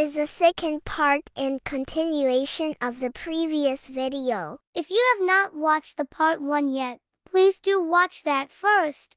is the second part and continuation of the previous video. If you have not watched the part 1 yet, please do watch that first.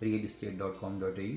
realestate.com.au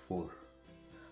4।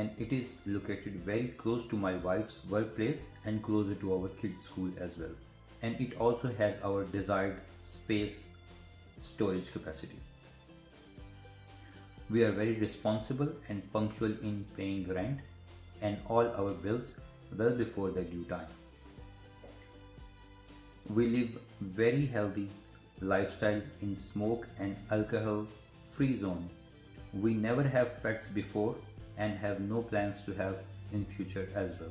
and it is located very close to my wife's workplace and closer to our kids' school as well. And it also has our desired space storage capacity. We are very responsible and punctual in paying rent and all our bills well before the due time. We live very healthy lifestyle in smoke and alcohol free zone. We never have pets before and have no plans to have in future as well.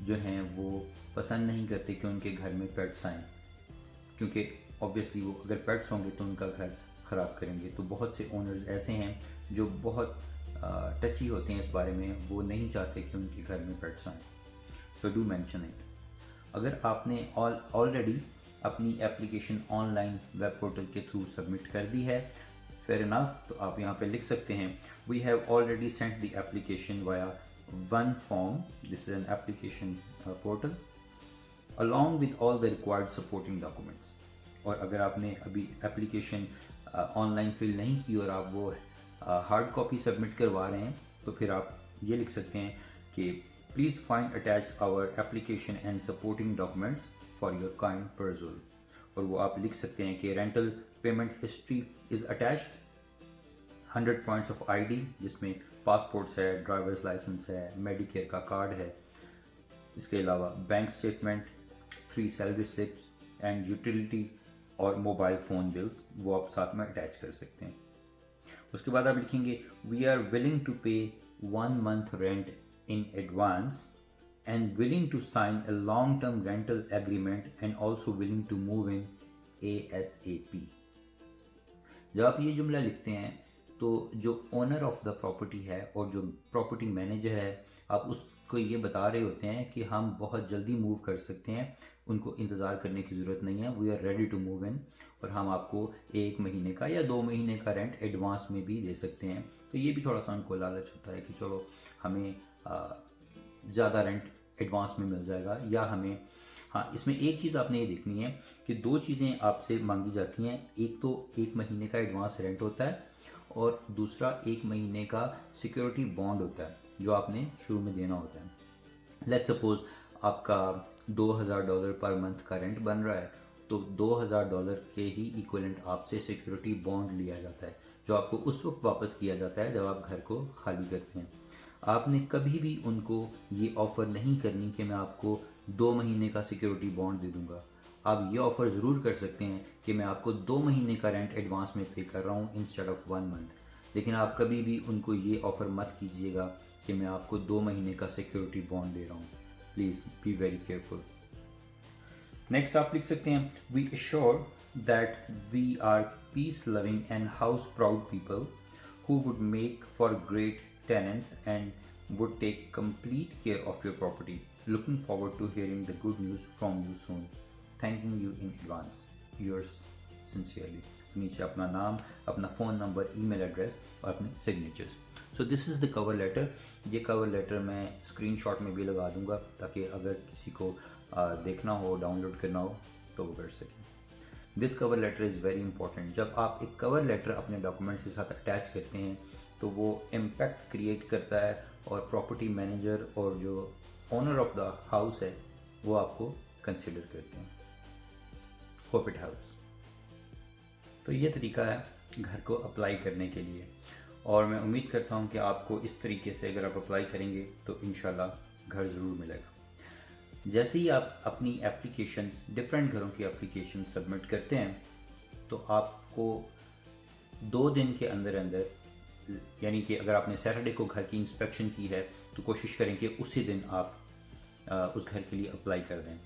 جو ہیں وہ پسند نہیں کرتے کہ ان کے گھر میں پیٹس آئیں، کیونکہ اوبویسلی وہ اگر پیٹس ہوں گے تو ان کا گھر خراب کریں گے. تو بہت سے اونرز ایسے ہیں جو بہت ٹچی ہوتے ہیں اس بارے میں، وہ نہیں چاہتے کہ ان کے گھر میں پیٹس آئیں. So do mention it. اگر آپ نے آلریڈی اپنی application on line web portal کے تھرو سبمٹ کر دی ہے، فیئر انف، تو آپ یہاں پہ لکھ سکتے ہیں we have already sent the application via one form, this is an application portal along with all the required supporting documents. اور اگر آپ نے ابھی اپلیکیشن آن لائن فل نہیں کی اور آپ وہ ہارڈ کاپی سبمٹ کروا رہے ہیں، تو پھر آپ یہ لکھ سکتے ہیں کہ please find attached our application and supporting documents for your kind perusal. اور وہ آپ لکھ سکتے ہیں کہ rental payment history is attached, 100 points of I D جس میں پاسپورٹس ہے، ڈرائیورز لائسنس ہے، میڈیکیئر کا کارڈ ہے، اس کے علاوہ bank statement, 3 salary slips and utility اور موبائل فون بلز وہ آپ ساتھ میں اٹیچ کر سکتے ہیں. اس کے بعد آپ لکھیں گے we are willing to pay 1 month rent in advance and willing to sign a long term rental agreement and also willing to move in ASAP. جب آپ یہ جملہ لکھتے ہیں تو جو اونر آف دا پراپرٹی ہے اور جو پراپرٹی مینیجر ہے، آپ اس کو یہ بتا رہے ہوتے ہیں کہ ہم بہت جلدی موو کر سکتے ہیں، ان کو انتظار کرنے کی ضرورت نہیں ہے، we are ready to move in, اور ہم آپ کو 1 مہینے کا یا 2 مہینے کا رینٹ ایڈوانس میں بھی دے سکتے ہیں. تو یہ بھی تھوڑا سا ان کو لالچ ہوتا ہے کہ چلو ہمیں زیادہ رینٹ ایڈوانس میں مل جائے گا، یا ہمیں اس میں ایک چیز آپ نے یہ دیکھنی ہے کہ 2 چیزیں آپ سے مانگی جاتی ہیں. ایک تو 1 مہینے کا ایڈوانس رینٹ ہوتا ہے، اور دوسرا 1 مہینے کا سیکیورٹی بانڈ ہوتا ہے جو آپ نے شروع میں دینا ہوتا ہے. لیٹ سپوز آپ کا $2,000 پر منتھ کا رینٹ بن رہا ہے، تو $2,000 کے ہی ایکولنٹ آپ سے سیکیورٹی بانڈ لیا جاتا ہے، جو آپ کو اس وقت واپس کیا جاتا ہے جب آپ گھر کو خالی کرتے ہیں. آپ نے کبھی بھی ان کو یہ آفر نہیں کرنی کہ میں آپ کو 2 مہینے کا سیکیورٹی بانڈ دے دوں گا. آپ یہ آفر ضرور کر سکتے ہیں کہ میں آپ کو 2 مہینے کا رینٹ ایڈوانس میں پے کر رہا ہوں انسٹیڈ آف 1 month، لیکن آپ کبھی بھی ان کو یہ آفر مت کیجیے گا کہ میں آپ کو 2 مہینے کا سیکیورٹی بانڈ دے رہا ہوں. Please be very careful. Next آپ لکھ سکتے ہیں we assure that we are peace loving and house proud people who would make for great tenants and would take complete care of your property. Looking forward to hearing the good news from you soon. Thanking you in advance. Yours sincerely. نیچے اپنا نام، اپنا phone number, ای mail address اور اپنے signatures. سو دس از دا کور letter. یہ کور letter میں screen shot میں بھی لگا دوں گا تاکہ اگر کسی کو دیکھنا ہو، ڈاؤن لوڈ کرنا ہو تو وہ کر سکیں. دس کور لیٹر از ویری امپورٹنٹ. جب آپ ایک کور لیٹر اپنے ڈاکومنٹس کے ساتھ اٹیچ کرتے ہیں تو وہ امپیکٹ کریٹ کرتا ہے، اور پراپرٹی مینیجر اور جو اونر آف دا ہاؤس ہے وہ آپ کو کنسیڈر کرتے ہیں. Hope it helps. تو یہ طریقہ ہے گھر کو اپلائی کرنے کے لیے، اور میں امید کرتا ہوں کہ آپ کو اس طریقے سے اگر آپ اپلائی کریں گے تو انشاءاللہ گھر ضرور ملے گا. جیسے ہی آپ اپنی اپلیکیشنز، ڈفرینٹ گھروں کی اپلیکیشن سبمٹ کرتے ہیں تو آپ کو 2 دن کے اندر اندر، یعنی کہ اگر آپ نے سیٹرڈے کو گھر کی انسپیکشن کی ہے تو کوشش کریں کہ اسی دن آپ اس گھر کے لیے اپلائی کر دیں.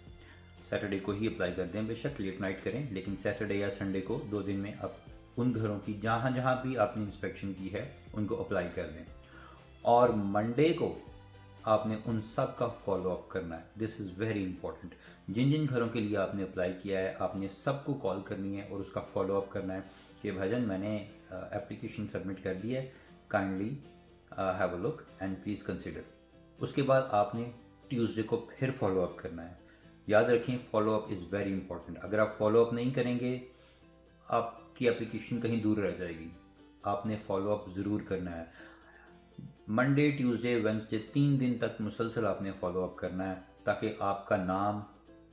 سیٹرڈے کو ہی اپلائی کر دیں، بے شک لیٹ نائٹ کریں، لیکن سیٹرڈے یا سنڈے کو 2 دن میں آپ ان گھروں کی جہاں جہاں بھی آپ نے انسپیکشن کی ہے ان کو اپلائی کر دیں. اور منڈے کو آپ نے ان سب کا فالو اپ کرنا ہے. دس از ویری امپورٹنٹ. جن جن گھروں کے لیے آپ نے اپلائی کیا ہے آپ نے سب کو کال کرنی ہے اور اس کا فالو اپ کرنا ہے کہ بھائی میں نے اپلیکیشن سبمٹ کر دی ہے، kindly have a look and please consider. اس کے بعد آپ نے ٹیوزڈے کو پھر فالو اپ کرنا ہے. یاد رکھیں follow up is very important. اگر آپ فالو اپ نہیں کریں گے آپ کی اپلیکیشن کہیں دور رہ جائے گی. آپ نے فالو اپ ضرور کرنا ہے. منڈے، ٹیوزڈے، وینسڈے 3 دن تک مسلسل آپ نے فالو اپ کرنا ہے تاکہ آپ کا نام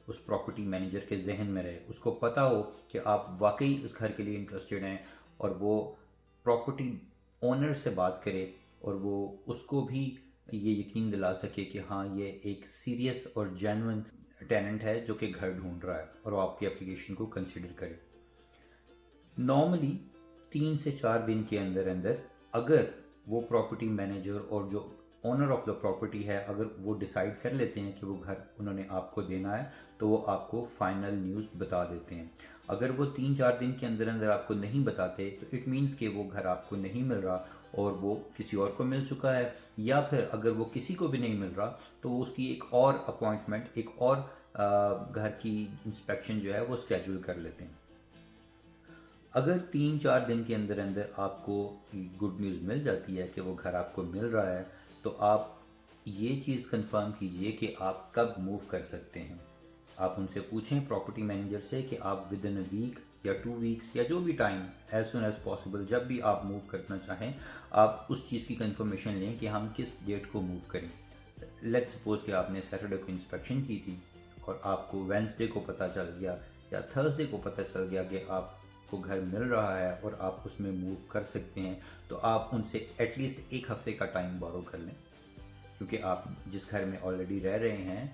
اس پراپرٹی مینیجر کے ذہن میں رہے، اس کو پتہ ہو کہ آپ واقعی اس گھر کے لیے انٹرسٹڈ ہیں، اور وہ پراپرٹی اونر سے بات کرے اور وہ اس کو بھی یہ یقین دلا سکے کہ ہاں یہ ایک سیریس اور جینوئن ٹیننٹ ہے جو کہ گھر ڈھونڈ رہا ہے، اور وہ آپ کی اپلیکیشن کو کنسیڈر کرے. نارملی 3 سے 4 دن کے اندر اندر اگر وہ پراپرٹی مینیجر اور جو اونر آف دا پراپرٹی ہے اگر وہ ڈیسائیڈ کر لیتے ہیں کہ وہ گھر انہوں نے آپ کو دینا ہے تو وہ آپ کو فائنل نیوز بتا دیتے ہیں. اگر وہ 3-4 دن کے اندر اندر آپ کو نہیں بتاتے تو اٹ مینس کہ وہ گھر آپ کو نہیں مل رہا اور وہ کسی اور کو مل چکا ہے, یا پھر اگر وہ کسی کو بھی نہیں مل رہا تو وہ اس کی ایک اور اپوائنٹمنٹ, ایک اور گھر کی انسپیکشن جو ہے وہ اسکیجول کر لیتے ہیں. اگر 3-4 دن کے اندر اندر آپ کو گڈ نیوز مل جاتی ہے کہ وہ گھر آپ کو مل رہا ہے تو آپ یہ چیز کنفرم کیجئے کہ آپ کب موو کر سکتے ہیں. آپ ان سے پوچھیں پراپرٹی مینیجر سے کہ آپ ود ان اے ویک یا 2 ویکس یا جو بھی time as soon as possible جب بھی آپ موو کرنا چاہیں آپ اس چیز کی کنفرمیشن لیں کہ ہم کس ڈیٹ کو موو کریں. لیٹ سپوز کہ آپ نے سیٹرڈے کو انسپیکشن کی تھی اور آپ کو وینسڈے کو پتہ چل گیا یا تھرسڈے کو پتہ چل گیا کہ آپ کو گھر مل رہا ہے اور آپ اس میں موو کر سکتے ہیں, تو آپ ان سے ایٹ لیسٹ 1 ہفتے کا ٹائم بورو کر لیں, کیونکہ آپ جس گھر میں آلریڈی رہ رہے ہیں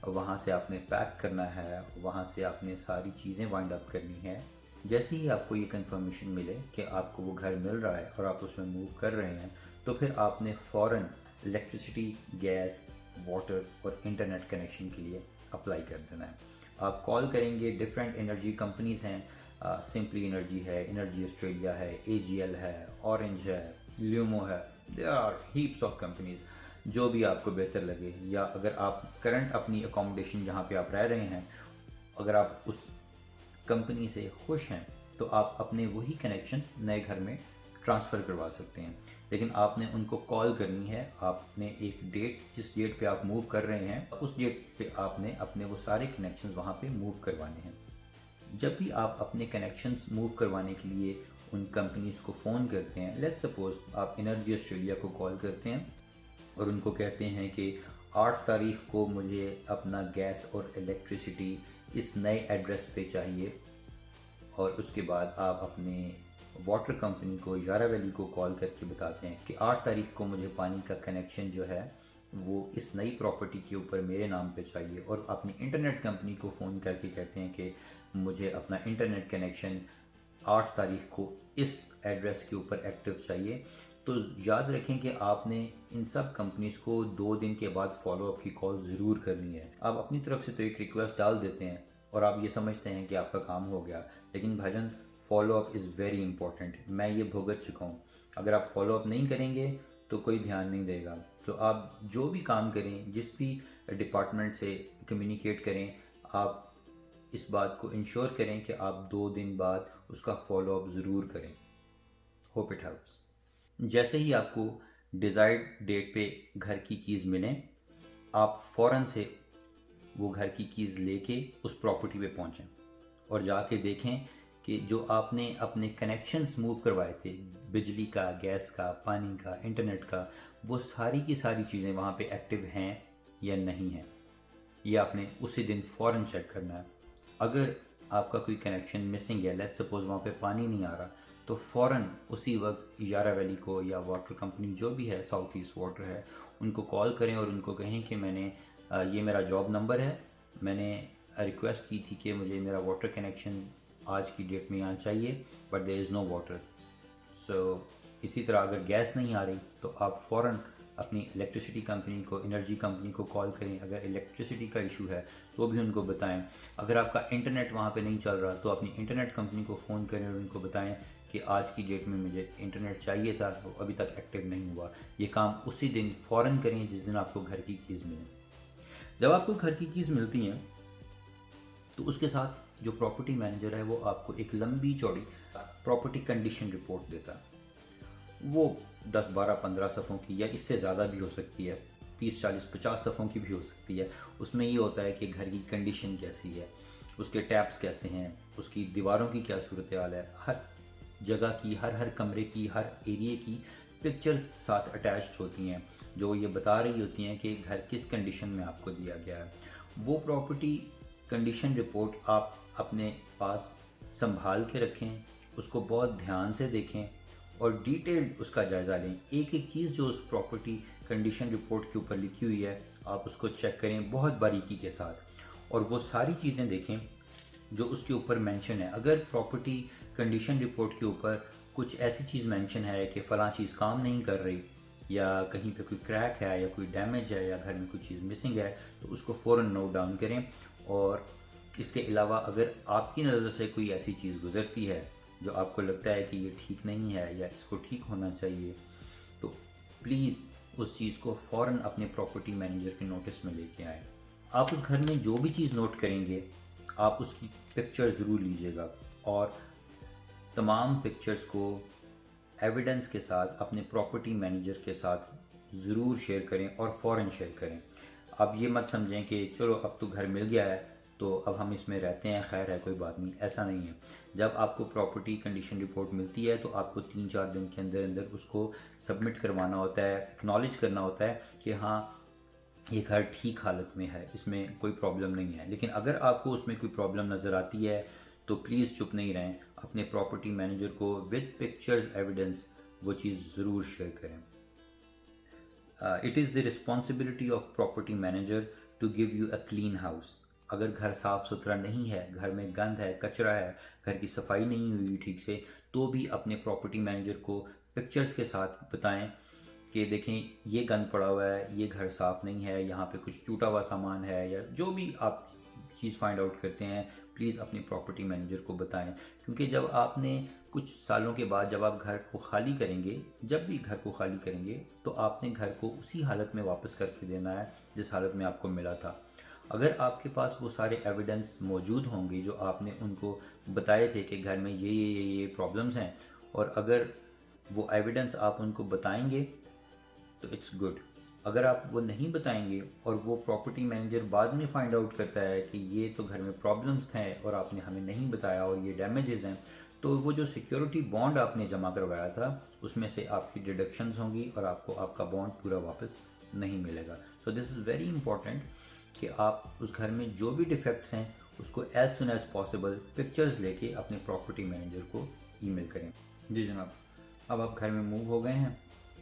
وہاں سے آپ نے پیک کرنا ہے, وہاں سے آپ نے ساری چیزیں وائنڈ اپ کرنی ہے. جیسے ہی آپ کو یہ کنفرمیشن ملے کہ آپ کو وہ گھر مل رہا ہے اور آپ اس میں موو کر رہے ہیں تو پھر آپ نے فوراً الیکٹریسٹی, گیس, واٹر اور انٹرنیٹ کنیکشن کے لیے اپلائی کر دینا ہے. آپ کال کریں گے, ڈفرینٹ انرجی کمپنیز ہیں, سمپلی انرجی ہے, انرجی آسٹریلیا ہے, AGL ہے, اورنج ہے, لیومو ہے, there are heaps of companies, جو بھی آپ کو بہتر لگے. یا اگر آپ کرنٹ اپنی اکوموڈیشن جہاں پہ آپ رہ رہے ہیں اگر آپ اس کمپنی سے خوش ہیں تو آپ اپنے وہی کنیکشنز نئے گھر میں ٹرانسفر کروا سکتے ہیں. لیکن آپ نے ان کو کال کرنی ہے, آپ نے ایک ڈیٹ, جس ڈیٹ پہ آپ موو کر رہے ہیں اس ڈیٹ پہ آپ نے اپنے وہ سارے کنیکشنز وہاں پہ موو کروانے ہیں. جب بھی آپ اپنے کنیکشنز موو کروانے کے لیے ان کمپنیز کو فون کرتے ہیں, لیٹ سپوز آپ انرجی آسٹریلیا کو کال کرتے ہیں اور ان کو کہتے ہیں کہ 8 تاریخ کو مجھے اپنا گیس اور الیکٹریسٹی اس نئے ایڈریس پہ چاہیے, اور اس کے بعد آپ اپنے واٹر کمپنی کو یارا ویلی کو کال کر کے بتاتے ہیں کہ 8 تاریخ کو مجھے پانی کا کنیکشن جو ہے وہ اس نئی پراپرٹی کے اوپر میرے نام پہ چاہیے, اور اپنی انٹرنیٹ کمپنی کو فون کر کے کہتے ہیں کہ مجھے اپنا انٹرنیٹ کنیکشن 8 تاریخ کو اس ایڈریس کے اوپر ایکٹیو چاہیے. تو یاد رکھیں کہ آپ نے ان سب کمپنیز کو 2 دن کے بعد فالو اپ کی کال ضرور کرنی ہے. آپ اپنی طرف سے تو ایک ریکویسٹ ڈال دیتے ہیں اور آپ یہ سمجھتے ہیں کہ آپ کا کام ہو گیا, لیکن بھاجن follow up is very important. میں یہ بھگت چکا ہوں, اگر آپ فالو اپ نہیں کریں گے تو کوئی دھیان نہیں دے گا. تو آپ جو بھی کام کریں, جس بھی ڈپارٹمنٹ سے کمیونیکیٹ کریں, آپ اس بات کو انشور کریں کہ آپ 2 دن بعد اس کا فالو اپ ضرور کریں. Hope it helps. جیسے ہی آپ کو ڈیزائرڈ ڈیٹ پہ گھر کی کیز ملیں آپ فوراً سے وہ گھر کی کیز لے کے اس پراپرٹی پہ پہنچیں اور جا کے دیکھیں کہ جو آپ نے اپنے کنیکشنز موو کروائے تھے, بجلی کا, گیس کا, پانی کا, انٹرنیٹ کا, وہ ساری کی ساری چیزیں وہاں پہ ایکٹیو ہیں یا نہیں ہیں. یہ آپ نے اسی دن فوراً چیک کرنا ہے. اگر آپ کا کوئی کنیکشن مسنگ ہے, لیٹ سپوز وہاں پہ پانی نہیں آ رہا, تو فوراً اسی وقت یارا ویلی کو یا واٹر کمپنی جو بھی ہے, ساؤتھ ایسٹ واٹر ہے, ان کو کال کریں اور ان کو کہیں کہ میں نے یہ میرا جاب نمبر ہے, میں نے ریکویسٹ کی تھی کہ مجھے میرا واٹر کنیکشن آج کی ڈیٹ میں یہاں چاہیے, but there is know water. سو اسی طرح اگر گیس نہیں آ رہی تو آپ فوراً اپنی الیکٹریسٹی کمپنی کو, انرجی کمپنی کو کال کریں. اگر الیکٹریسٹی کا ایشو ہے تو بھی ان کو بتائیں. اگر آپ کا انٹرنیٹ وہاں پہ نہیں چل رہا تو اپنی انٹرنیٹ کمپنی کو فون کریں اور ان کو بتائیں کہ آج کی ڈیٹ میں مجھے انٹرنیٹ چاہیے تھا, وہ ابھی تک ایکٹیو نہیں ہوا. یہ کام اسی دن فوراً کریں جس دن آپ کو گھر کی کیز ملیں. جب آپ کو گھر کی کیز ملتی ہیں تو اس کے ساتھ جو پراپرٹی مینیجر ہے وہ آپ کو ایک لمبی چوڑی پراپرٹی کنڈیشن رپورٹ دیتا ہے. وہ 10, 12, 15 صفحوں کی یا اس سے زیادہ بھی ہو سکتی ہے, 30, 40, 50 صفحوں کی بھی ہو سکتی ہے. اس میں یہ ہوتا ہے کہ گھر کی کنڈیشن کیسی ہے, اس کے ٹیپس کیسے ہیں, اس کی دیواروں کی کیا صورتحال ہے, ہر جگہ کی, ہر کمرے کی, ہر ایریے کی پکچرز ساتھ اٹیچڈ ہوتی ہیں جو یہ بتا رہی ہوتی ہیں کہ گھر کس کنڈیشن میں آپ کو دیا گیا ہے. وہ پراپرٹی کنڈیشن رپورٹ آپ اپنے پاس سنبھال کے رکھیں, اس کو بہت دھیان سے دیکھیں اور ڈیٹیلڈ اس کا جائزہ لیں. ایک ایک چیز جو اس پراپرٹی کنڈیشن رپورٹ کے اوپر لکھی ہوئی ہے آپ اس کو چیک کریں بہت باریکی کے ساتھ, اور وہ ساری چیزیں دیکھیں جو اس کے اوپر مینشن ہے. اگر پراپرٹی کنڈیشن رپورٹ کے اوپر کچھ ایسی چیز مینشن ہے کہ فلاں چیز کام نہیں کر رہی یا کہیں پہ کوئی کریک ہے یا کوئی ڈیمیج ہے یا گھر میں کوئی چیز مسنگ ہے تو اس کو فوراً نوٹ ڈاؤن کریں. اور اس کے علاوہ اگر آپ کی نظر سے کوئی ایسی چیز گزرتی ہے جو آپ کو لگتا ہے کہ یہ ٹھیک نہیں ہے یا اس کو ٹھیک ہونا چاہیے تو پلیز اس چیز کو فوراً اپنے پراپرٹی مینیجر کے نوٹس میں لے کے آئیں. آپ اس گھر میں جو بھی چیز نوٹ کریں گے آپ اس کی پکچر ضرور لیجیے گا اور تمام پکچرز کو ایویڈنس کے ساتھ اپنے پراپرٹی مینیجر کے ساتھ ضرور شیئر کریں اور فوراً شیئر کریں. اب یہ مت سمجھیں کہ چلو اب تو گھر مل گیا ہے تو اب ہم اس میں رہتے ہیں، خیر ہے کوئی بات نہیں، ایسا نہیں ہے. جب آپ کو پراپرٹی کنڈیشن رپورٹ ملتی ہے تو آپ کو 3-4 دن کے اندر اندر اس کو سبمٹ کروانا ہوتا ہے، اکنالج کرنا ہوتا ہے کہ ہاں یہ گھر ٹھیک حالت میں ہے، اس میں کوئی پرابلم نہیں ہے. لیکن اگر آپ کو اس میں کوئی پرابلم نظر آتی ہے تو پلیز چپ نہیں رہیں، اپنے پراپرٹی مینیجر کو ود پکچرز ایویڈنس وہ چیز ضرور شیئر کریں. It is the responsibility of property manager to give you a clean house. اگر گھر صاف ستھرا نہیں ہے، گھر میں گند ہے، کچرا ہے، گھر کی صفائی نہیں ہوئی ٹھیک سے، تو بھی اپنے پراپرٹی مینیجر کو پکچرز کے ساتھ بتائیں کہ دیکھیں یہ گند پڑا ہوا ہے، یہ گھر صاف نہیں ہے، یہاں پہ کچھ ٹوٹا ہوا سامان ہے، یا جو بھی آپ چیز فائنڈ آؤٹ کرتے ہیں پلیز اپنے پراپرٹی مینیجر کو بتائیں. کیونکہ جب آپ نے کچھ سالوں کے بعد جب آپ گھر کو خالی کریں گے، جب بھی گھر کو خالی کریں گے تو آپ نے گھر کو اسی حالت میں واپس کر کے دینا ہے جس حالت میں آپ کو ملا تھا. اگر آپ کے پاس وہ سارے ایویڈنس موجود ہوں گے جو آپ نے ان کو بتائے تھے کہ گھر میں یہ پرابلمز ہیں، اور اگر وہ ایویڈنس آپ ان کو بتائیں گے تو اٹس گڈ. اگر آپ وہ نہیں بتائیں گے اور وہ پراپرٹی مینیجر بعد میں فائنڈ آؤٹ کرتا ہے کہ یہ تو گھر میں پرابلمز تھے اور آپ نے ہمیں نہیں بتایا اور یہ ڈیمیجز ہیں، تو وہ جو سیکیورٹی بانڈ آپ نے جمع کروایا تھا اس میں سے آپ کی ڈیڈکشنز ہوں گی اور آپ کو آپ کا بانڈ پورا واپس نہیں ملے گا. سو دس از ویری امپورٹنٹ کہ آپ اس گھر میں جو بھی ڈیفیکٹس ہیں اس کو as soon as possible pictures لے کے اپنے پراپرٹی مینیجر کو ای میل کریں. جی جناب، اب آپ گھر میں موو ہو گئے ہیں.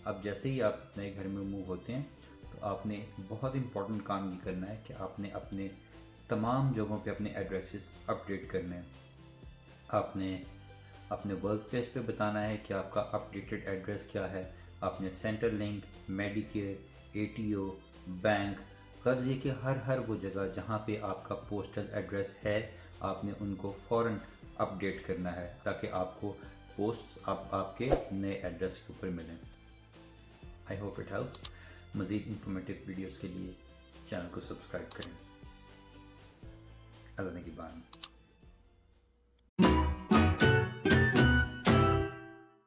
اب جیسے ہی آپ نئے گھر میں موو ہوتے ہیں تو آپ نے بہت امپورٹنٹ کام یہ کرنا ہے کہ آپ نے اپنے تمام جگہوں پہ اپنے ایڈریسز اپڈیٹ کرنے ہیں. آپ نے اپنے ورک پلیس پہ بتانا ہے کہ آپ کا اپڈیٹڈ ایڈریس کیا ہے. آپ نے centre link, Medicare, A T O, bank, قرضے کے ہر وہ جگہ جہاں پہ آپ کا پوسٹل ایڈریس ہے آپ نے ان کو فوراً اپڈیٹ کرنا ہے تاکہ آپ کو پوسٹس آپ کے نئے ایڈریس کے اوپر ملیں. I hope it help. مزید انفارمیٹیو ویڈیوز کے لیے چینل کو سبسکرائب کریں. اللہ نگہبان.